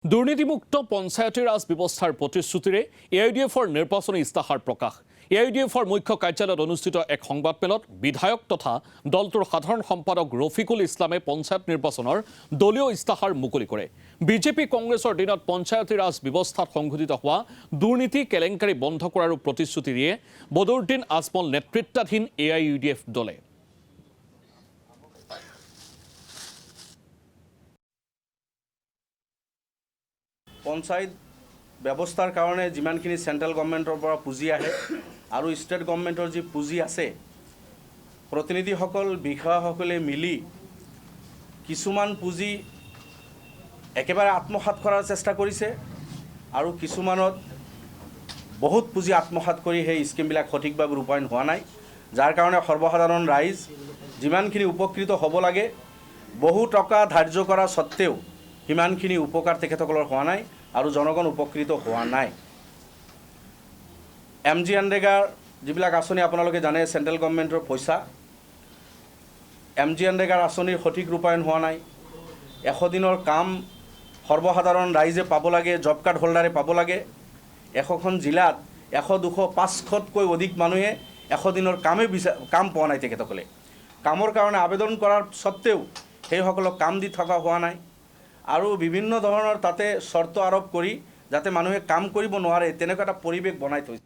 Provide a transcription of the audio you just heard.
দুৰ্নীতিমুক্ত পঞ্চায়েতী ৰাজ ব্যৱস্থাৰ প্ৰতিশ্ৰুতিৰে AIDFৰ নিৰ্বাচনী ইস্তাহাৰ প্ৰকাশ। AIDFৰ মুখ্য কাৰ্যালয়ত অনুষ্ঠিত এক সংবাদমেলত বিধায়ক তথা দলটোৰ সাধাৰণ সম্পাদক ৰফিকুল ইছলামে পঞ্চায়ত নিৰ্বাচনৰ দলীয় ইস্তাহাৰ মুকলি কৰে। বিজেপি কংগ্ৰেছৰ দিনত পঞ্চায়তী ৰাজ ব্যৱস্থাত সংঘটিত হোৱা দুৰ্নীতি কেলেংকাৰী বন্ধ কৰাৰ প্ৰতিশ্ৰুতি দিয়ে বদৰুদ্দিন আজমল নেতৃত্বাধীন AIUDF দলে। পঞ্চায়ত ব্যৱস্থাৰ কাৰণে যিমানখিনি চেণ্ট্ৰেল গভৰ্ণমেণ্টৰ পৰা পুঁজি আহে আৰু ষ্টেট গভৰ্ণমেণ্টৰ যি পুঁজি আছে প্ৰতিনিধিসকল বিষয়াসকলে মিলি কিছুমান পুঁজি একেবাৰে আত্মসাৎ কৰাৰ চেষ্টা কৰিছে আৰু কিছুমানত বহুত পুঁজি আত্মসাৎ কৰি সেই স্কিমবিলাক সঠিকভাৱে ৰূপায়ণ হোৱা নাই, যাৰ কাৰণে সৰ্বসাধাৰণ ৰাইজ যিমানখিনি উপকৃত হ'ব লাগে বহু টকা ধাৰ্য কৰা সত্ত্বেও সিমানখিনি উপকাৰ তেখেতসকলৰ হোৱা নাই আৰু জনগণ উপকৃত হোৱা নাই। MGNৰেগাৰ যিবিলাক আঁচনি আপোনালোকে জানে চেণ্ট্ৰেল গভৰ্ণমেণ্টৰ পইচা, MGNৰেগাৰ আঁচনিৰ সঠিক ৰূপায়ণ হোৱা নাই। 100 দিনৰ কাম সৰ্বসাধাৰণ ৰাইজে পাব লাগে, জব কাৰ্ড হোল্ডাৰে পাব লাগে। 100খন জিলাত 100, 200, 500তকৈ অধিক মানুহে 100 দিনৰ কাম পোৱা নাই তেখেতসকলে। কামৰ কাৰণে আবেদন কৰাৰ সত্ত্বেও সেইসকলক কাম দি থকা হোৱা নাই আৰু বিভিন্ন ধৰণৰ তাতে চৰ্ত আৰোপ কৰি যাতে মানুহে কাম কৰিব নোৱাৰে তেনেকুৱা এটা পৰিৱেশ বনাই থৈছে।